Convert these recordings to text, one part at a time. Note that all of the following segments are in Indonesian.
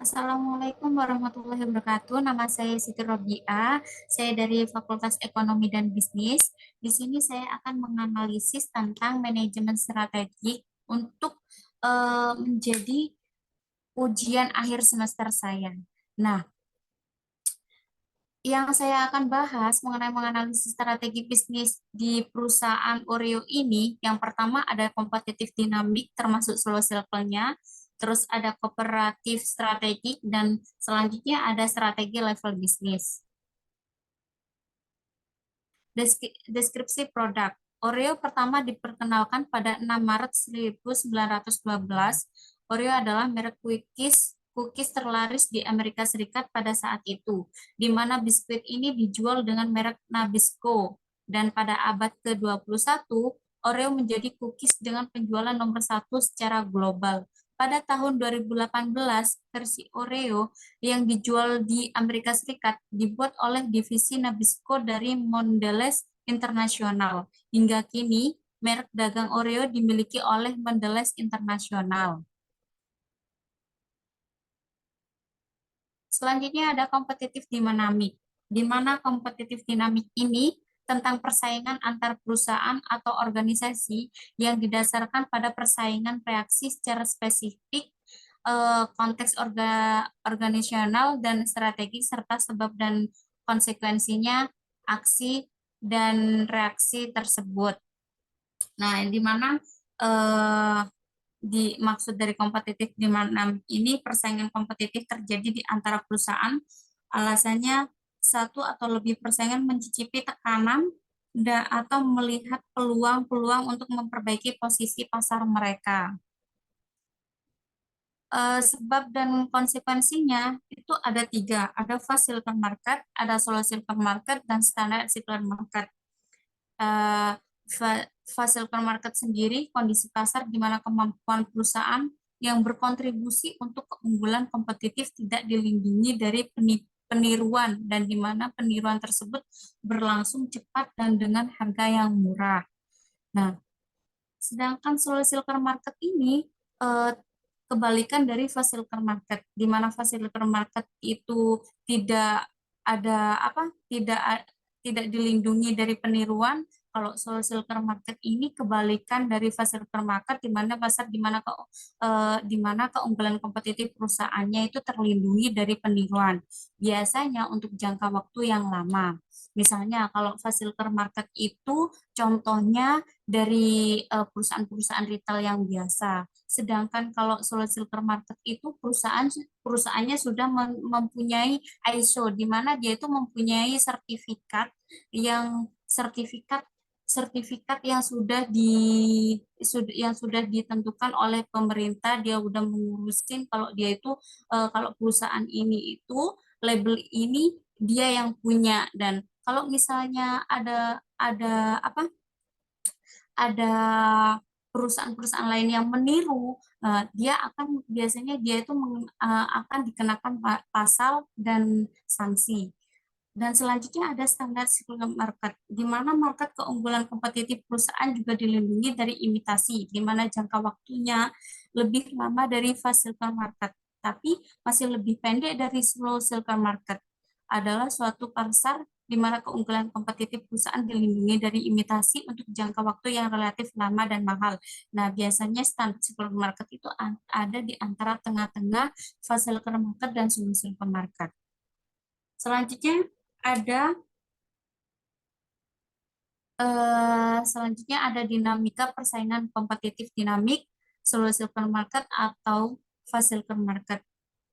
Assalamualaikum warahmatullahi wabarakatuh. Nama saya Siti Robiah. Saya dari Fakultas Ekonomi dan Bisnis. Di sini saya akan menganalisis tentang manajemen strategik untuk menjadi ujian akhir semester saya. Nah, yang saya akan bahas mengenai menganalisis strategi bisnis di perusahaan Oreo ini, yang pertama ada kompetitif dinamik termasuk slow cycle-nya, terus ada kooperatif strategik, dan selanjutnya ada strategi level bisnis. Deskripsi produk. Oreo pertama diperkenalkan pada 6 Maret 1912. Oreo adalah merek cookies terlaris di Amerika Serikat pada saat itu, di mana biskuit ini dijual dengan merek Nabisco. Dan pada abad ke-21, Oreo menjadi cookies dengan penjualan nomor satu secara global. Pada tahun 2018, versi Oreo yang dijual di Amerika Serikat dibuat oleh divisi Nabisco dari Mondelez International. Hingga kini, merek dagang Oreo dimiliki oleh Mondelez International. Selanjutnya ada kompetitif dinamik, di mana kompetitif dinamik ini tentang persaingan antar perusahaan atau organisasi yang didasarkan pada persaingan reaksi secara spesifik, konteks organisasional dan strategi serta sebab dan konsekuensinya aksi dan reaksi tersebut. Nah, di mana eh, maksud dari kompetitif di mana ini persaingan kompetitif terjadi di antara perusahaan, alasannya satu atau lebih persaingan mencicipi tekanan atau melihat peluang-peluang untuk memperbaiki posisi pasar mereka. Sebab dan konsekuensinya itu ada tiga, ada fast cycle market, ada slow cycle market, dan standard cycle market. uh, Fase market sendiri kondisi pasar di mana kemampuan perusahaan yang berkontribusi untuk keunggulan kompetitif tidak dilindungi dari peniruan dan di mana peniruan tersebut berlangsung cepat dan dengan harga yang murah. Nah, sedangkan slow silver market ini eh, kebalikan dari fast silver market, di mana fast silver market itu tidak ada apa, tidak dilindungi dari peniruan. Kalau slow silver market ini kebalikan dari fast silver market, di mana pasar di mana keunggulan kompetitif perusahaannya itu terlindungi dari peniruan. Biasanya untuk jangka waktu yang lama. Misalnya kalau fast silver market itu contohnya dari perusahaan-perusahaan retail yang biasa. Sedangkan kalau Solo Silver Market itu perusahaannya sudah mempunyai ISO, di mana dia itu mempunyai yang sertifikat sertifikat yang sudah ditentukan oleh pemerintah. Dia udah mengurusin kalau dia itu kalau perusahaan ini itu label ini dia yang punya. Dan kalau misalnya ada apa, ada perusahaan-perusahaan lain yang meniru, dia itu akan dikenakan pasal dan sanksi. Dan selanjutnya ada standar cyclical market, di mana market keunggulan kompetitif perusahaan juga dilindungi dari imitasi, di mana jangka waktunya lebih lama dari fast cyclical market, tapi masih lebih pendek dari slow cyclical market. Adalah suatu pasar di mana keunggulan kompetitif perusahaan dilindungi dari imitasi untuk jangka waktu yang relatif lama dan mahal. Nah, biasanya standar cyclical market itu ada di antara tengah-tengah fast cyclical market dan slow cyclical market. Selanjutnya ada dinamika persaingan kompetitif dinamik, slow cycle market atau fast cycle market.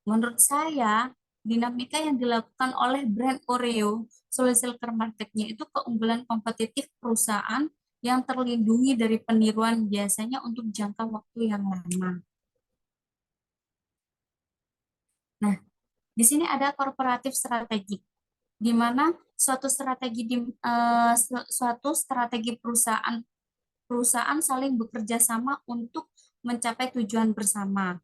Menurut saya, dinamika yang dilakukan oleh brand Oreo, slow cycle marketnya itu keunggulan kompetitif perusahaan yang terlindungi dari peniruan biasanya untuk jangka waktu yang lama. Nah, di sini ada korporatif strategik, di mana suatu strategi perusahaan saling bekerja sama untuk mencapai tujuan bersama.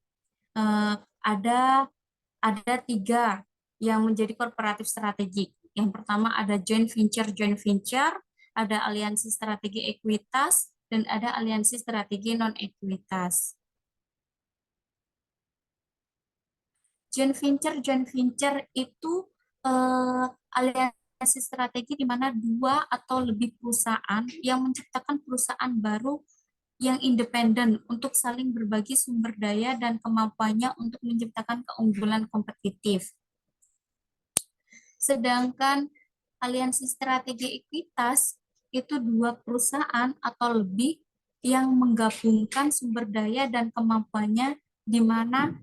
Eh, ada ada tiga yang menjadi korporatif strategik. Yang pertama ada joint venture, ada aliansi strategi ekuitas, dan ada aliansi strategi non ekuitas. Joint venture itu aliansi strategi di mana dua atau lebih perusahaan yang menciptakan perusahaan baru yang independen untuk saling berbagi sumber daya dan kemampuannya untuk menciptakan keunggulan kompetitif. Sedangkan aliansi strategi ekuitas itu dua perusahaan atau lebih yang menggabungkan sumber daya dan kemampuannya di mana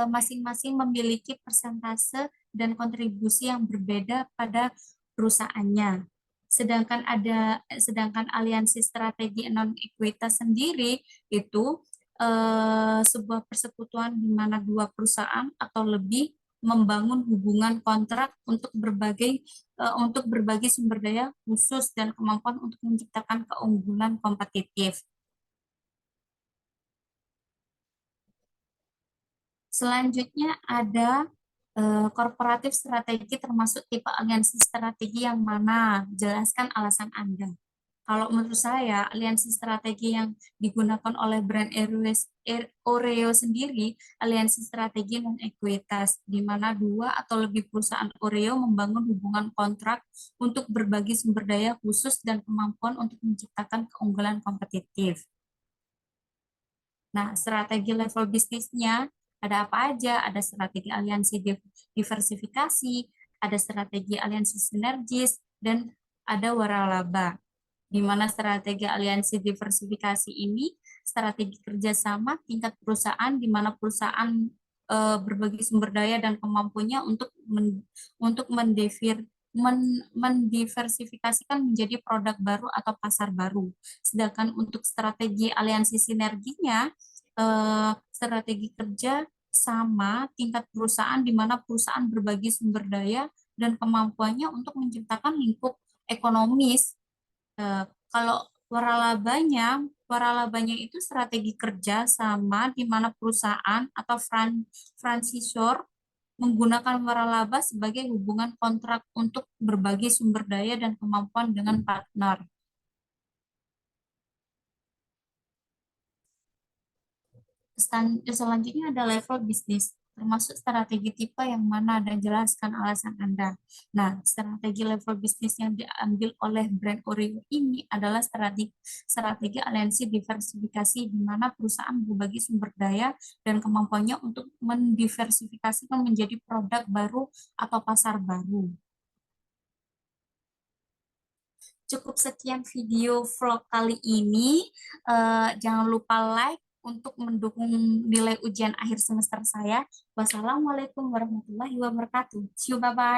masing-masing memiliki persentase dan kontribusi yang berbeda pada perusahaannya. Sedangkan aliansi strategi non ekuitas sendiri itu sebuah persekutuan di mana dua perusahaan atau lebih membangun hubungan kontrak untuk berbagi sumber daya khusus dan kemampuan untuk menciptakan keunggulan kompetitif. Selanjutnya ada korporatif strategi termasuk tipe aliansi strategi yang mana? Jelaskan alasan Anda. Kalau menurut saya, aliansi strategi yang digunakan oleh brand Oreo sendiri, aliansi strategi non-ekuitas, di mana dua atau lebih perusahaan Oreo membangun hubungan kontrak untuk berbagi sumber daya khusus dan kemampuan untuk menciptakan keunggulan kompetitif. Nah, strategi level bisnisnya ada apa aja? Ada strategi aliansi diversifikasi, ada strategi aliansi sinergis, dan ada waralaba. Di mana strategi aliansi diversifikasi ini strategi kerjasama tingkat perusahaan di mana perusahaan berbagi sumber daya dan kemampuannya untuk mendiversifikasikan menjadi produk baru atau pasar baru. Sedangkan untuk strategi aliansi sinerginya, strategi kerja sama tingkat perusahaan di mana perusahaan berbagi sumber daya dan kemampuannya untuk menciptakan lingkup ekonomis. Kalau waralabanya itu strategi kerja sama di mana perusahaan atau franchisor menggunakan waralaba sebagai hubungan kontrak untuk berbagi sumber daya dan kemampuan dengan partner. Selanjutnya ada level bisnis, termasuk strategi tipe yang mana dan jelaskan alasan Anda. Nah, strategi level bisnis yang diambil oleh brand Oreo ini adalah strategi aliansi diversifikasi di mana perusahaan berbagi sumber daya dan kemampuannya untuk mendiversifikasikan menjadi produk baru atau pasar baru. Cukup sekian video vlog kali ini. Jangan lupa like untuk mendukung nilai ujian akhir semester saya. Wassalamualaikum warahmatullahi wabarakatuh. See you, bye-bye.